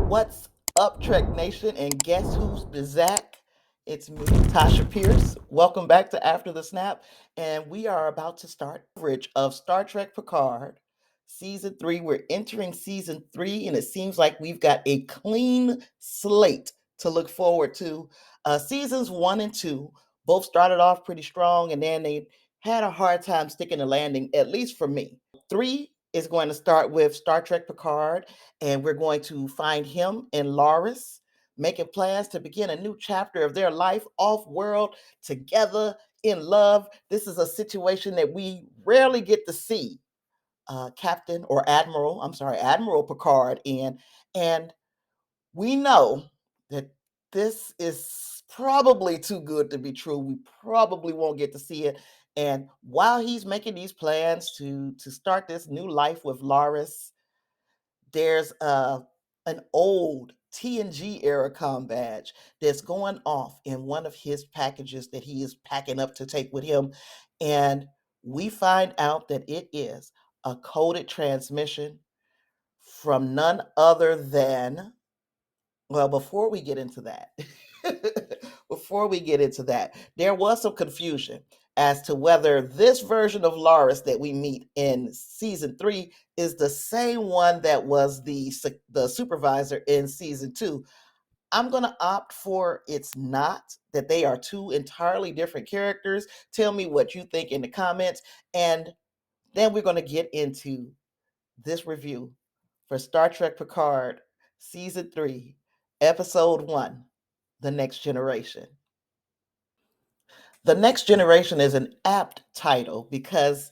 What's up, Trek Nation? And guess who's Bizak? It's me, Tasha Pierce. Welcome back to After the Snap. And we are about to start coverage of Star Trek Picard, Season 3. We're entering Season 3, and it seems like we've got a clean slate to look forward to. Seasons 1 and 2 both started off pretty strong, and then they had a hard time sticking the landing, at least for me. 3 is going to start with Star Trek Picard, and we're going to find him and Loris making plans to begin a new chapter of their life off world together in love. This is a situation that we rarely get to see Captain or Admiral, I'm sorry, Admiral Picard in. And we know that this is probably too good to be true. We probably won't get to see it. And while he's making these plans to start this new life with Loris, there's an old TNG era comm badge that's going off in one of his packages that he is packing up to take with him. And we find out that it is a coded transmission from none other than, well, before we get into that, there was some confusion as to whether this version of Loris that we meet in season 3 is the same one that was the supervisor in season 2. I'm going to opt for it's not, that they are two entirely different characters. Tell me what you think in the comments, and then we're going to get into this review for Star Trek Picard Season 3, Episode 1, The Next Generation. The Next Generation is an apt title because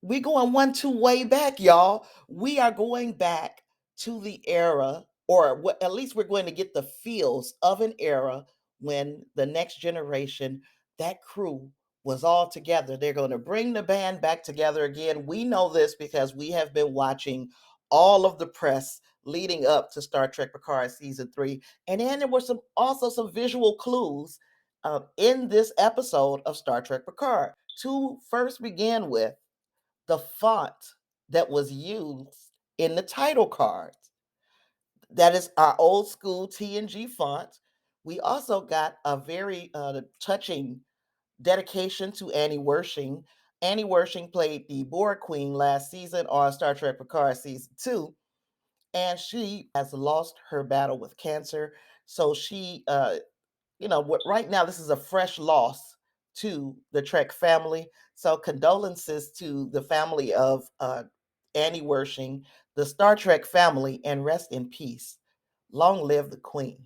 we going 1-2 way back, y'all. We are going back to the era, or at least we're going to get the feels of an era when the Next Generation, that crew was all together. They're going to bring the band back together again. We know this because we have been watching all of the press leading up to Star Trek Picard season 3, and then there were also some visual clues in this episode of Star Trek Picard. To first begin with, the font that was used in the title cards. That is our old school TNG font. We also got a very touching dedication to Annie Wershing. Annie Wershing played the Borg Queen last season on Star Trek Picard season 2, and she has lost her battle with cancer. So she, right now this is a fresh loss to the Trek family. So condolences to the family of Annie Wershing, the Star Trek family, and rest in peace. Long live the Queen.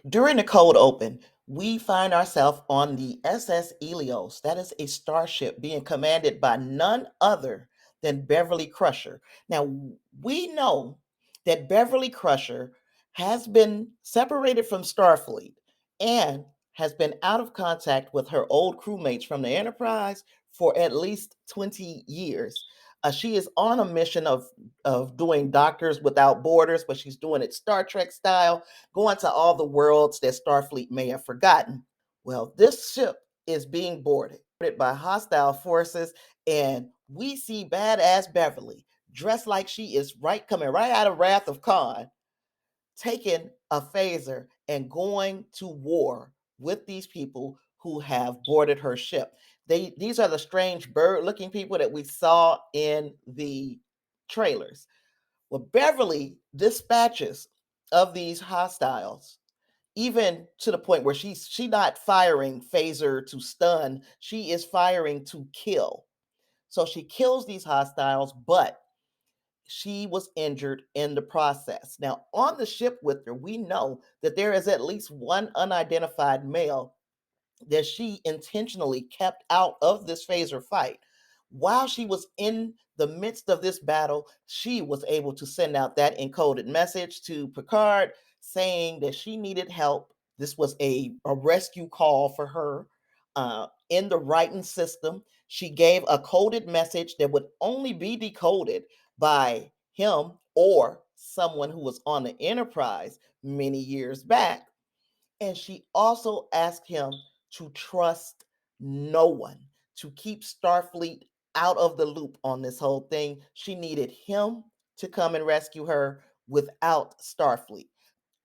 During the cold open, we find ourselves on the SS Elios. That is a starship being commanded by none other than Beverly Crusher. Now, we know that Beverly Crusher has been separated from Starfleet and has been out of contact with her old crewmates from the Enterprise for at least 20 years. She is on a mission of doing Doctors Without Borders, but she's doing it Star Trek style, going to all the worlds that Starfleet may have forgotten. Well, this ship is being boarded by hostile forces, and we see badass Beverly dressed like she is coming right out of Wrath of Khan, taking a phaser and going to war with these people who have boarded her ship. These are the strange bird-looking people that we saw in the trailers. Well, Beverly dispatches of these hostiles, even to the point where she's not firing phaser to stun, she is firing to kill. So she kills these hostiles, but she was injured in the process. Now, on the ship with her, we know that there is at least one unidentified male that she intentionally kept out of this phaser fight. While she was in the midst of this battle, she was able to send out that encoded message to Picard saying that she needed help. This was a rescue call for her in the writing system. She gave a coded message that would only be decoded by him or someone who was on the Enterprise many years back. And she also asked him to trust no one, to keep Starfleet out of the loop on this whole thing. She needed him to come and rescue her without Starfleet.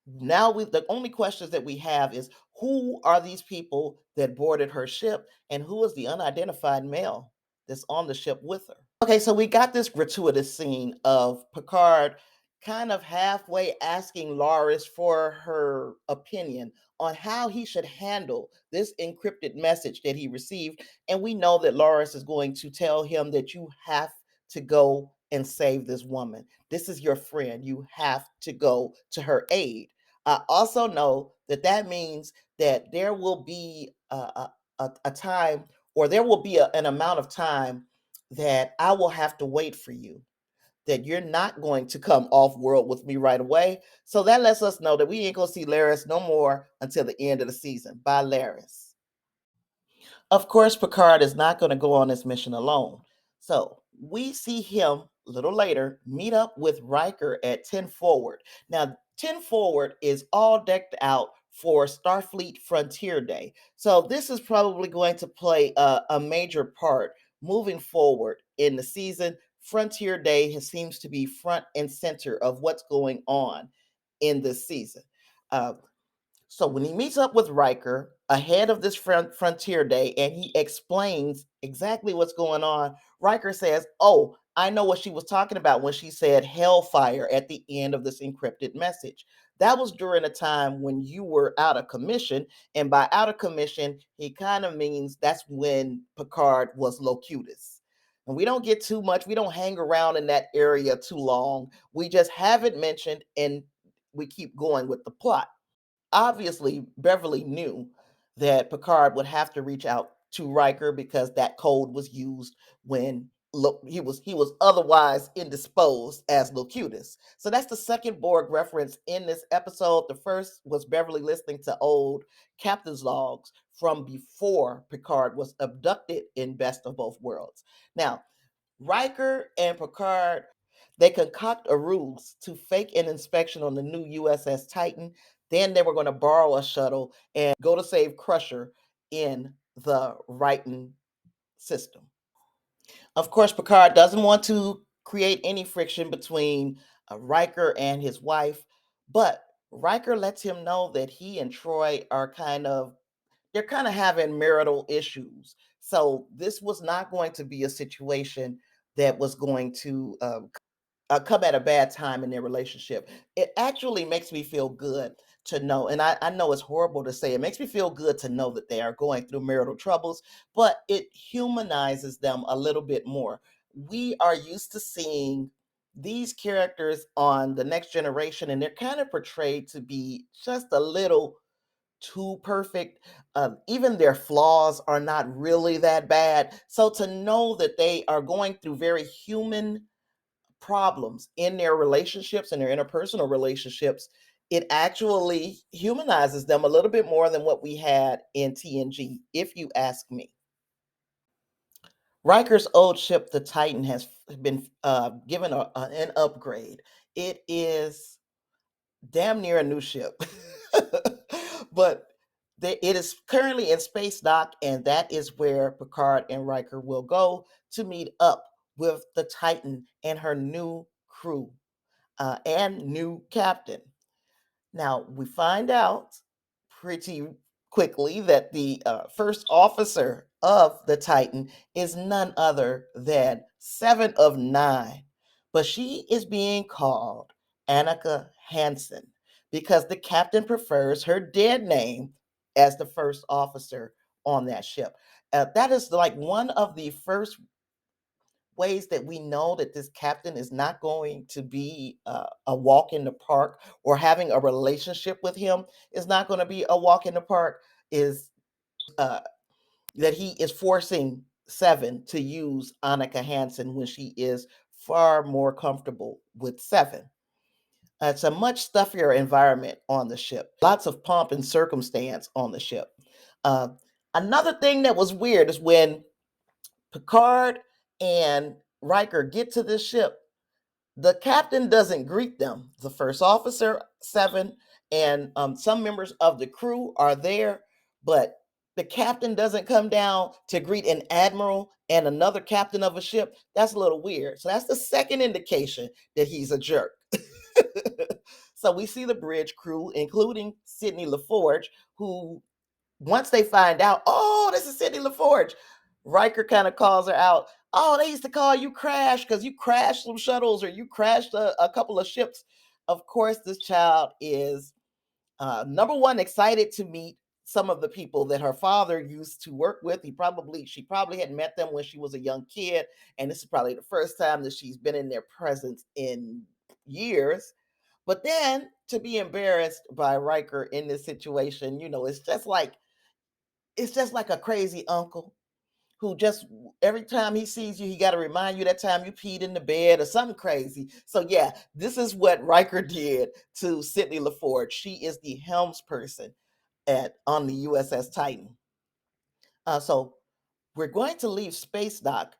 Now the only questions that we have is who are these people that boarded her ship and who is the unidentified male that's on the ship with her. Okay, so we got this gratuitous scene of Picard kind of halfway asking Loris for her opinion on how he should handle this encrypted message that he received. And we know that Loris is going to tell him that you have to go and save this woman. This is your friend. You have to go to her aid. I also know that that means that there will be a time, or there will be an amount of time that I will have to wait for you, that you're not going to come off world with me right away. So that lets us know that we ain't going to see Laris no more until the end of the season. Bye, Laris. Of course, Picard is not going to go on this mission alone. So we see him a little later meet up with Riker at 10 Forward. Now, 10 Forward is all decked out for Starfleet Frontier Day. So this is probably going to play a major part moving forward in the season. Frontier Day seems to be front and center of what's going on in this season. Uh, so when he meets up with Riker ahead of this Frontier Day and he explains exactly what's going on, Riker says, "Oh, I know what she was talking about when she said hellfire at the end of this encrypted message. That was during a time when you were out of commission." And by out of commission, he kind of means that's when Picard was Locutus. And we don't get too much, we don't hang around in that area too long. We just have it mentioned and we keep going with the plot. Obviously, Beverly knew that Picard would have to reach out to Riker because that code was used when he was otherwise indisposed as Locutus. So that's the second Borg reference in this episode. The first was Beverly listening to old captain's logs from before Picard was abducted in Best of Both Worlds. Now, Riker and Picard, they concoct a ruse to fake an inspection on the new USS Titan. Then they were going to borrow a shuttle and go to save Crusher in the Righton system. Of course, Picard doesn't want to create any friction between Riker and his wife, but Riker lets him know that he and Troy are they're kind of having marital issues. So this was not going to be a situation that was going to come at a bad time in their relationship. It actually makes me feel good to know, and I know it's horrible to say, it makes me feel good to know that they are going through marital troubles, but it humanizes them a little bit more. We are used to seeing these characters on the Next Generation, and they're kind of portrayed to be just a little too perfect. Even their flaws are not really that bad. So to know that they are going through very human problems in their relationships and their interpersonal relationships, it actually humanizes them a little bit more than what we had in TNG, if you ask me. Riker's old ship, the Titan, has been given an upgrade. It is damn near a new ship. But it is currently in space dock, and that is where Picard and Riker will go to meet up with the Titan and her new crew and new captain. Now, we find out pretty quickly that the first officer of the Titan is none other than Seven of Nine, but she is being called Annika Hansen because the captain prefers her dead name as the first officer on that ship. That is like one of the first ways that we know that this captain is not going to be a walk in the park, or having a relationship with him is not going to be a walk in the park, is uh, that he is forcing Seven to use Annika Hansen when she is far more comfortable with Seven. It's a much stuffier environment on the ship. Lots of pomp and circumstance on the ship. Uh, Another thing that was weird is when Picard and Riker get to this ship, the captain doesn't greet them. The first officer, Seven, and some members of the crew are there, but the captain doesn't come down to greet an admiral and another captain of a ship. That's a little weird. So that's the second indication that he's a jerk. So we see the bridge crew, including Sidney LaForge, who once they find out, oh, this is Sidney LaForge, Riker kind of calls her out. Oh, they used to call you Crash because you crashed some shuttles or you crashed a couple of ships. Of course, this child is number one, excited to meet some of the people that her father used to work with. She probably had met them when she was a young kid, and this is probably the first time that she's been in their presence in years. But then to be embarrassed by Riker in this situation, it's just like a crazy uncle who just every time he sees you, he got to remind you that time you peed in the bed or something crazy. So yeah, this is what Riker did to Sidney LaForge. She is the helms person on the USS Titan. So we're going to leave Space Dock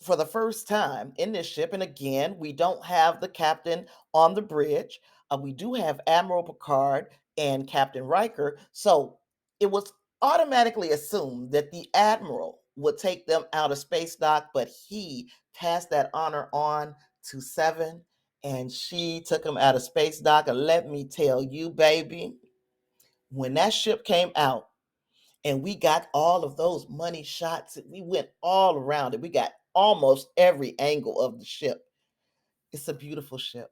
for the first time in this ship. And again, we don't have the captain on the bridge. We do have Admiral Picard and Captain Riker. So it was automatically assumed that the Admiral would take them out of Space Dock, but he passed that honor on to Seven, and she took him out of Space Dock. And let me tell you, baby, when that ship came out, and we got all of those money shots. We went all around it. We got almost every angle of the ship. It's a beautiful ship.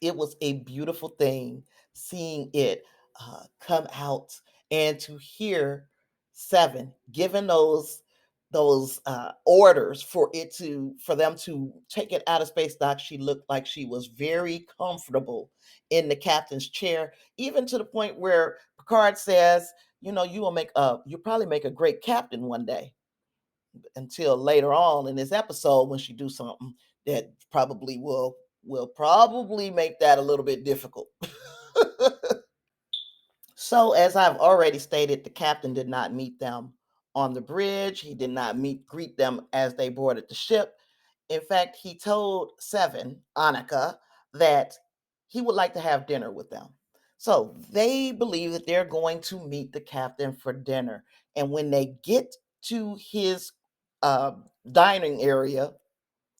It was a beautiful thing seeing it come out and to hear Seven given those orders for them to take it out of Space Dock. She looked like she was very comfortable in the captain's chair, even to the point where Picard says, you'll probably make a great captain one day, until later on in this episode when she do something that probably will probably make that a little bit difficult. So, as I've already stated, the captain did not meet them on the bridge. He did not greet them as they boarded the ship. In fact, he told Seven, Annika, that he would like to have dinner with them. So they believe that they're going to meet the captain for dinner. And when they get to his uh, dining area,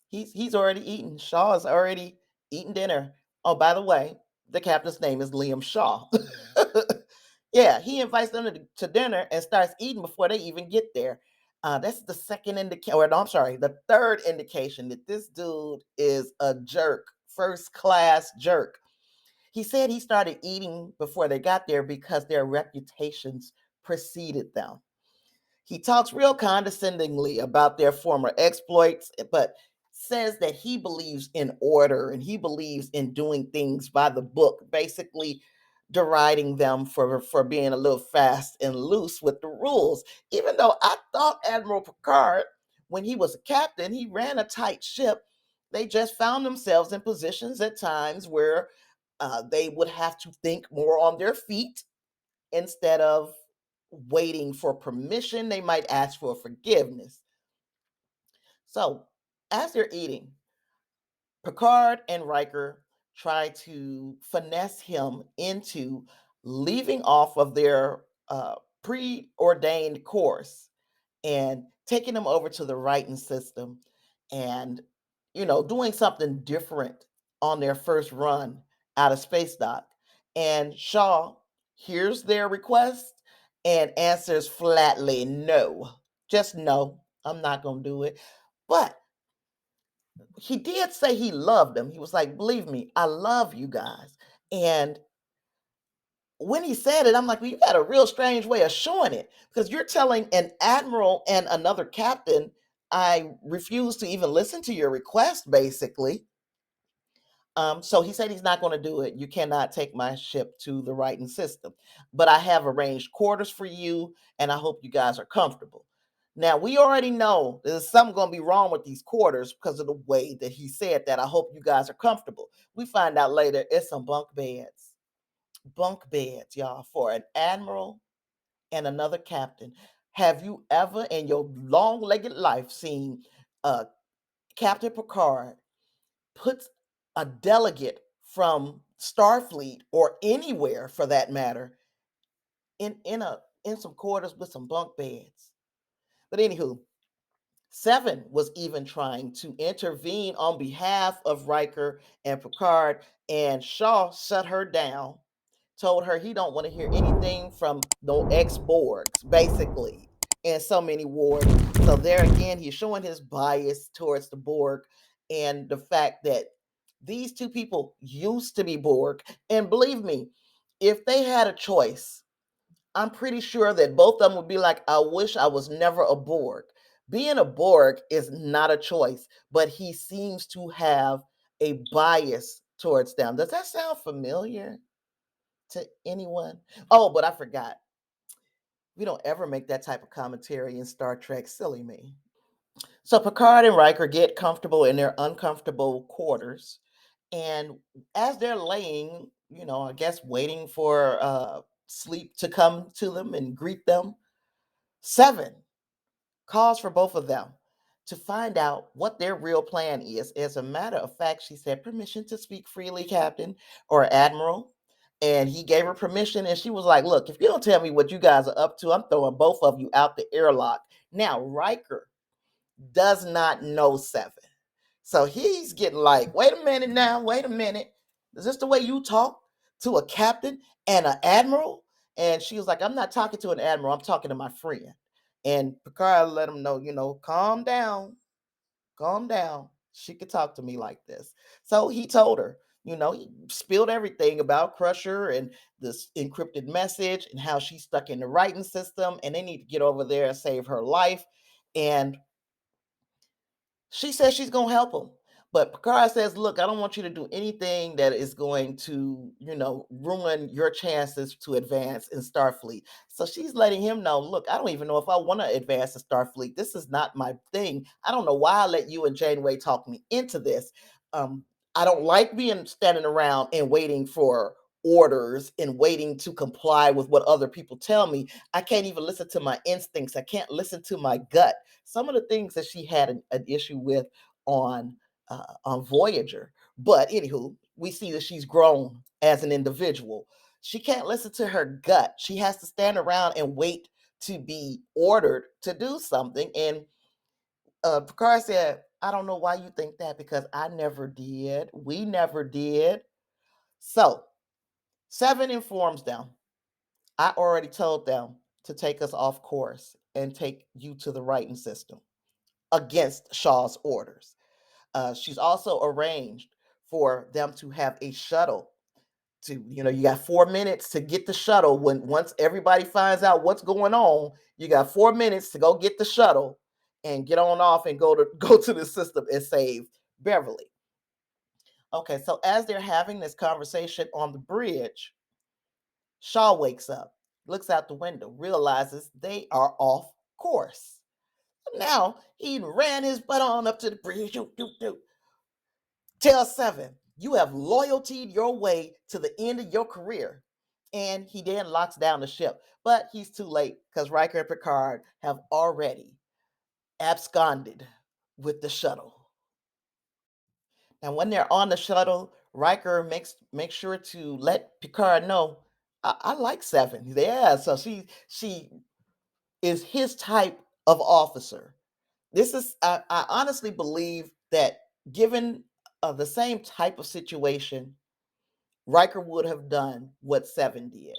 he's already eaten. Shaw is already eating dinner. Oh, by the way, the captain's name is Liam Shaw. Yeah, he invites them to dinner and starts eating before they even get there. That's the second indication, or no, I'm sorry, the third indication that this dude is a jerk, first class jerk. He said he started eating before they got there because their reputations preceded them. He talks real condescendingly about their former exploits, but says that he believes in order and he believes in doing things by the book, basically deriding them for being a little fast and loose with the rules. Even though I thought Admiral Picard, when he was a captain, he ran a tight ship. They just found themselves in positions at times where they would have to think more on their feet instead of waiting for permission. They might ask for forgiveness. So, as they're eating, Picard and Riker try to finesse him into leaving off of their preordained course and taking him over to the writing system and, doing something different on their first run out of Space Dock. And Shaw hears their request and answers flatly no. Just no, I'm not going to do it. But he did say he loved them. He was like, believe me, I love you guys. And when he said it, I'm like, well, you got a real strange way of showing it because you're telling an admiral and another captain, I refuse to even listen to your request, basically. So he said he's not going to do it. You cannot take my ship to the writing system, but I have arranged quarters for you, and I hope you guys are comfortable. Now we already know there's something going to be wrong with these quarters because of the way that he said that. I hope you guys are comfortable. We find out later it's some bunk beds, y'all, for an admiral and another captain. Have you ever in your long-legged life seen Captain Picard puts a delegate from Starfleet or anywhere for that matter in some quarters with some bunk beds? But anywho, Seven was even trying to intervene on behalf of Riker and Picard, and Shaw shut her down, told her he don't want to hear anything from no ex-Borgs, basically, in so many words. So there again, he's showing his bias towards the Borg and the fact that these two people used to be Borg. And believe me, if they had a choice, I'm pretty sure that both of them would be like, I wish I was never a Borg. Being a Borg is not a choice, but he seems to have a bias towards them. Does that sound familiar to anyone? Oh, but I forgot. We don't ever make that type of commentary in Star Trek. Silly me. So Picard and Riker get comfortable in their uncomfortable quarters. And as they're laying, I guess waiting for sleep to come to them and greet them, Seven calls for both of them to find out what their real plan is. As a matter of fact, she said, "Permission to speak freely, Captain or Admiral." And he gave her permission, and she was like, "Look, if you don't tell me what you guys are up to, I'm throwing both of you out the airlock." Now, Riker does not know Seven. So he's getting like, wait a minute now, wait a minute. Is this the way you talk to a captain and an admiral? And she was like, I'm not talking to an admiral, I'm talking to my friend. And Picard let him know, calm down, calm down. She could talk to me like this. So he told her, he spilled everything about Crusher and this encrypted message and how she's stuck in the writing system and they need to get over there and save her life. And she says she's going to help him. But Picard says, look, I don't want you to do anything that is going to, ruin your chances to advance in Starfleet. So she's letting him know, look, I don't even know if I want to advance in Starfleet. This is not my thing. I don't know why I let you and Janeway talk me into this. I don't like being standing around and waiting for orders and waiting to comply with what other people tell me. I can't even listen to my instincts. I can't listen to my gut. Some of the things that she had an issue with on Voyager. But anywho, we see that she's grown as an individual. She can't listen to her gut. She has to stand around and wait to be ordered to do something. And Picard said, I don't know why you think that because I never did. We never did. So Seven informs them. I already told them to take us off course and take you to the writing system against Shaw's orders. She's also arranged for them to have a shuttle to, you got 4 minutes to get the shuttle. Once everybody finds out what's going on, you got 4 minutes to go get the shuttle and get on off and go to the system and save Beverly. Okay, so as they're having this conversation on the bridge, Shaw wakes up, looks out the window, realizes they are off course. Now he ran his butt on up to the bridge. Tell Seven, you have loyaltied your way to the end of your career. And he then locks down the ship. But he's too late because Riker and Picard have already absconded with the shuttle. And when they're on the shuttle, Riker makes sure to let Picard know, I like Seven. Yeah, so she is his type of officer. This is I honestly believe that given the same type of situation, Riker would have done what Seven did.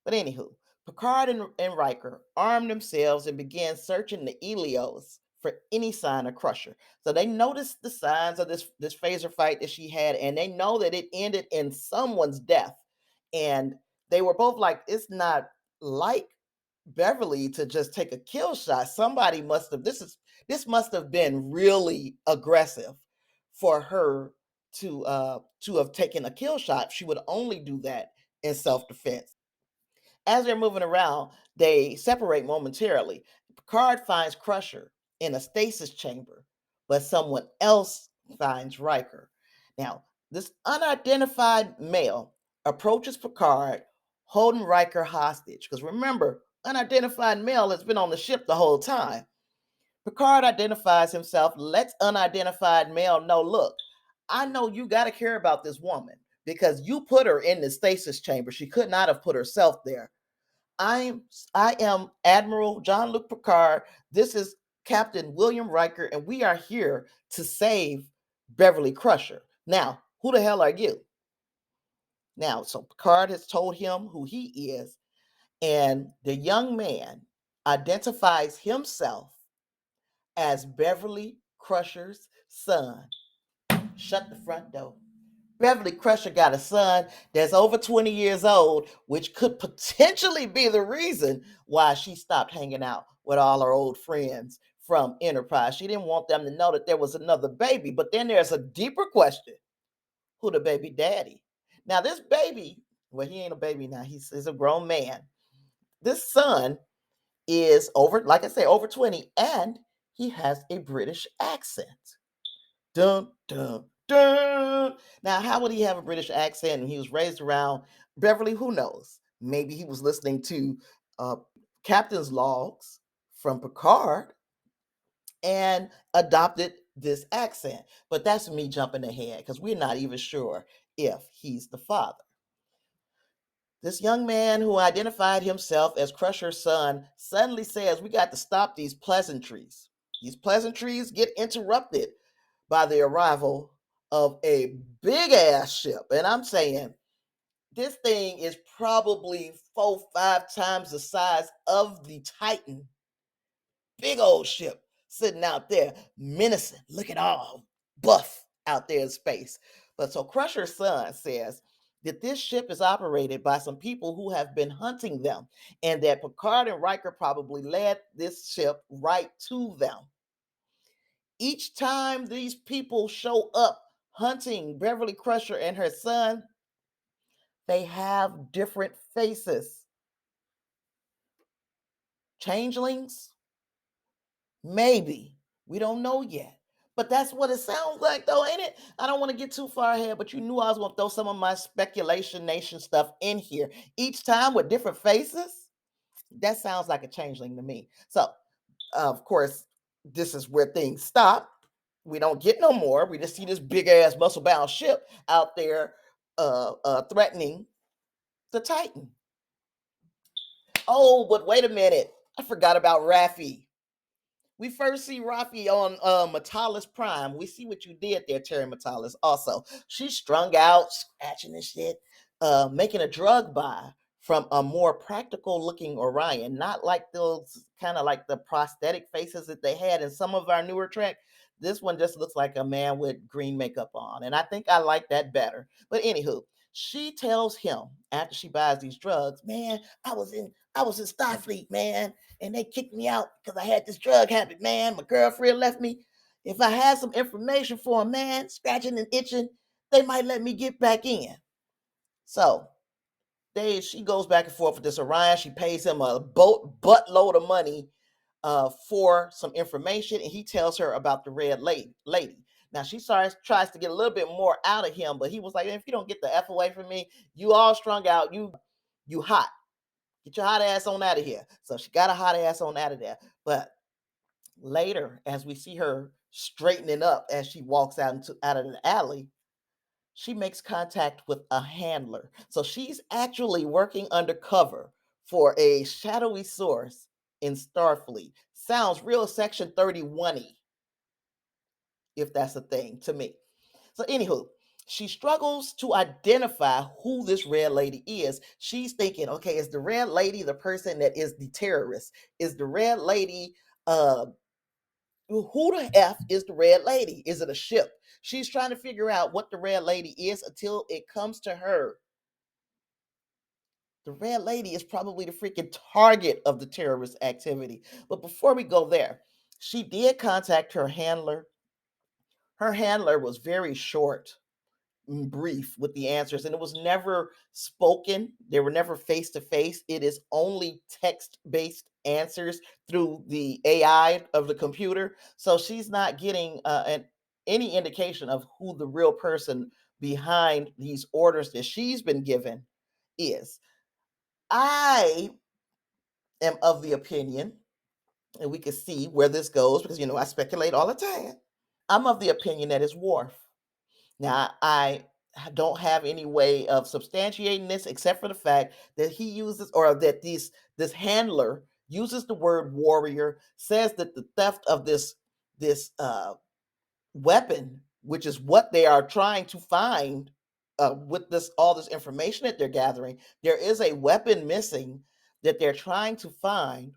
But anywho, Picard and Riker armed themselves and began searching the Helios for any sign of Crusher. So they noticed the signs of this phaser fight that she had, and they know that it ended in someone's death. And they were both like, it's not like Beverly to just take a kill shot. Somebody must have this must have been really aggressive for her to have taken a kill shot. She would only do that in self-defense. As they're moving around, they separate momentarily. Picard finds Crusher in a stasis chamber, but someone else finds Riker. Now, this unidentified male approaches Picard, holding Riker hostage. Because remember, unidentified male has been on the ship the whole time. Picard identifies himself, lets unidentified male know, look, I know you got to care about this woman because you put her in the stasis chamber. She could not have put herself there. I am Admiral Jean-Luc Picard. This is Captain William Riker, and we are here to save Beverly Crusher. Now, who the hell are you? Now, so Picard has told him who he is, and the young man identifies himself as Beverly Crusher's son. Shut the front door. Beverly Crusher got a son that's over 20 years old, which could potentially be the reason why she stopped hanging out with all her old friends from Enterprise. She didn't want them to know that there was another baby. But then there's a deeper question: who the baby daddy? Now, this baby, well, he ain't a baby now, he's a grown man. This son is over, like I say, over 20, and he has a British accent. Dun, dun, dun. Now, how would he have a British accent and he was raised around Beverly? Who knows? Maybe he was listening to uh, Captain's Logs from Picard and adopted this accent. But that's me jumping ahead because we're not even sure if he's the father. This young man who identified himself as Crusher's son suddenly says, we got to stop these pleasantries. These pleasantries get interrupted by the arrival of a big ass ship. And I'm saying this thing is probably 4-5 times the size of the Titan. Big old ship sitting out there menacing. Look at all buff out there in space. But so Crusher's son says that this ship is operated by some people who have been hunting them, and that Picard and Riker probably led this ship right to them. Each time these people show up hunting Beverly Crusher and her son, they have different faces. Changelings? Maybe. We don't know yet. But that's what it sounds like, though, ain't it? I don't want to get too far ahead, but you knew I was going to throw some of my speculation nation stuff in here. Each time with different faces? That sounds like a changeling to me. So, of course, this is where things stop. We don't get no more. We just see this big ass muscle bound ship out there threatening the Titan. Oh, but wait a minute. I forgot about Raffi. We first see Raffi on Metalis Prime. We see what you did there, Terry Metalis. Also, she's strung out, scratching and shit, making a drug buy from a more practical looking Orion, not like those kind of like the prosthetic faces that they had in some of our newer Trek. This one just looks like a man with green makeup on, and I think I like that better. But anywho, she tells him after she buys these drugs, man, I was in Starfleet, man, and they kicked me out because I had this drug habit, man. My girlfriend left me. If I had some information for a man, scratching and itching, they might let me get back in. So she goes back and forth with this Orion. She pays him a buttload of money for some information, and he tells her about the red lady. Now she tries to get a little bit more out of him, but he was like, if you don't get the F away from me, you all strung out, you hot. Get your hot ass on out of here. So she got a hot ass on out of there. But later, as we see her straightening up as she walks out of the alley, she makes contact with a handler. So she's actually working undercover for a shadowy source in Starfleet. Sounds real Section 31-y, if that's a thing to me. So, anywho, she struggles to identify who this red lady is. She's thinking, okay, is the red lady the person that is the terrorist? Is the red lady, who the F is the red lady? Is it a ship? She's trying to figure out what the red lady is until it comes to her. The red lady is probably the freaking target of the terrorist activity. But before we go there, she did contact her handler. Her handler was very short, brief with the answers, and it was never spoken. They were never face to face. It is only text based answers through the AI of the computer. So she's not getting any indication of who the real person behind these orders that she's been given is. I am of the opinion, and we can see where this goes because I speculate all the time. I'm of the opinion that it's Worf. Now, I don't have any way of substantiating this except for the fact that he uses, or that this handler uses the word warrior, says that the theft of this weapon, which is what they are trying to find with this all this information that they're gathering. There is a weapon missing that they're trying to find,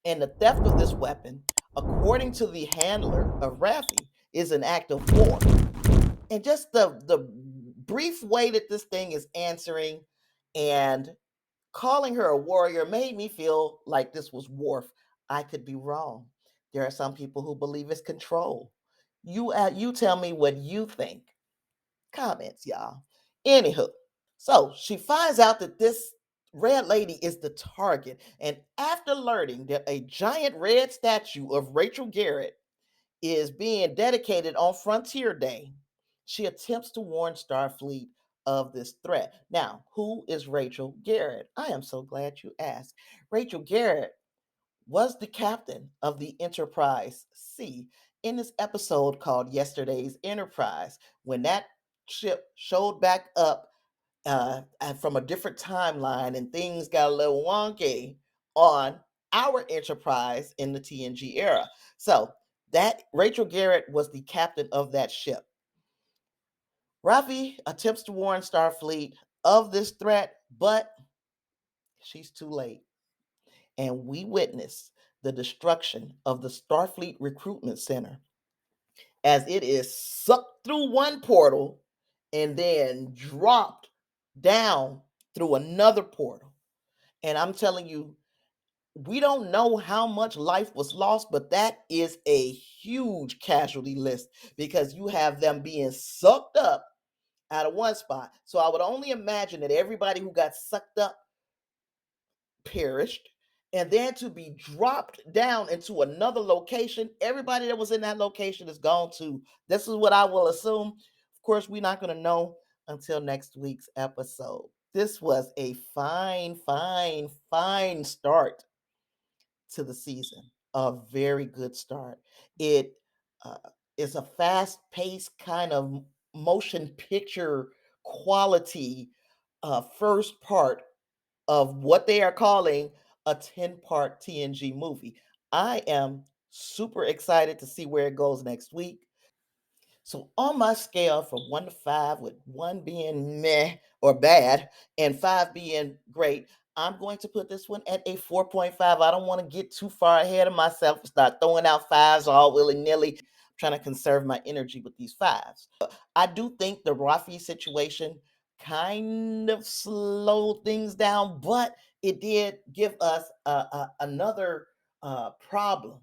and the theft of this weapon, according to the handler of Raffi, is an act of war. And just the brief way that this thing is answering and calling her a warrior made me feel like this was Worf. I could be wrong. There are some people who believe it's control. You tell me what you think. Comments, y'all. Anywho, so she finds out that this red lady is the target, and after learning that a giant red statue of Rachel Garrett is being dedicated on Frontier Day, she attempts to warn Starfleet of this threat. Now, who is Rachel Garrett? I am so glad you asked. Rachel Garrett was the captain of the Enterprise C in this episode called Yesterday's Enterprise. When that ship showed back up from a different timeline and things got a little wonky on our Enterprise in the TNG era. So that Rachel Garrett was the captain of that ship. Raffi attempts to warn Starfleet of this threat, but she's too late. And we witness the destruction of the Starfleet Recruitment Center as it is sucked through one portal and then dropped down through another portal. And I'm telling you, we don't know how much life was lost, but that is a huge casualty list because you have them being sucked up out of one spot. So I would only imagine that everybody who got sucked up perished, and then to be dropped down into another location, everybody that was in that location is gone too. This is what I will assume. Of course, we're not going to know until next week's episode. This was a fine start to the season. A very good start. It uh, is a fast-paced kind of motion picture quality first part of what they are calling a 10-part TNG movie. I am super excited to see where it goes next week. So on my scale from 1 to 5, with 1 being meh or bad and 5 being great, I'm going to put this one at a 4.5. I don't want to get too far ahead of myself and start throwing out fives all willy-nilly. I'm trying to conserve my energy with these fives. I do think the Rafi situation kind of slowed things down, but it did give us another problem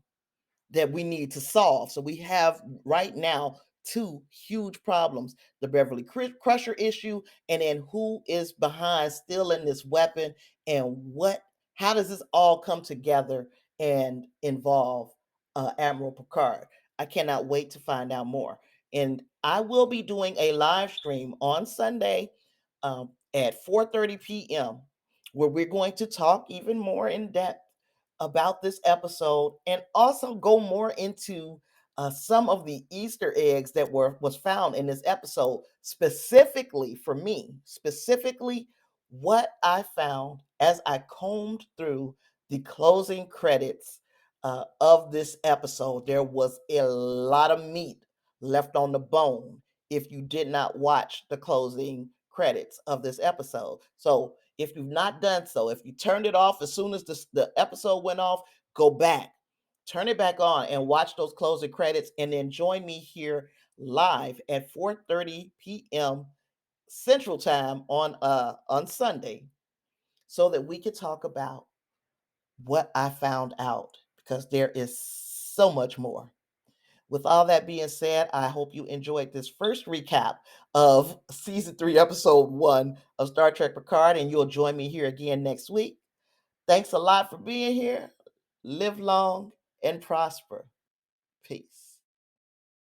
that we need to solve. So we have right now 2 huge problems: the Beverly Crusher issue, and then who is behind stealing this weapon, and how does this all come together and involve Admiral Picard. I cannot wait to find out more. And I will be doing a live stream on Sunday at 4:30 p.m. where we're going to talk even more in depth about this episode and also go more into some of the Easter eggs that was found in this episode, specifically for me, specifically what I found as I combed through the closing credits of this episode. There was a lot of meat left on the bone if you did not watch the closing credits of this episode. So if you've not done so, if you turned it off as soon as the episode went off, go back, turn it back on, and watch those closing credits, and then join me here live at 4:30 p.m. Central Time on Sunday, so that we could talk about what I found out, because there is so much more. With all that being said, I hope you enjoyed this first recap of season 3, episode 1 of Star Trek Picard, and you'll join me here again next week. Thanks a lot for being here. Live long and prosper. Peace.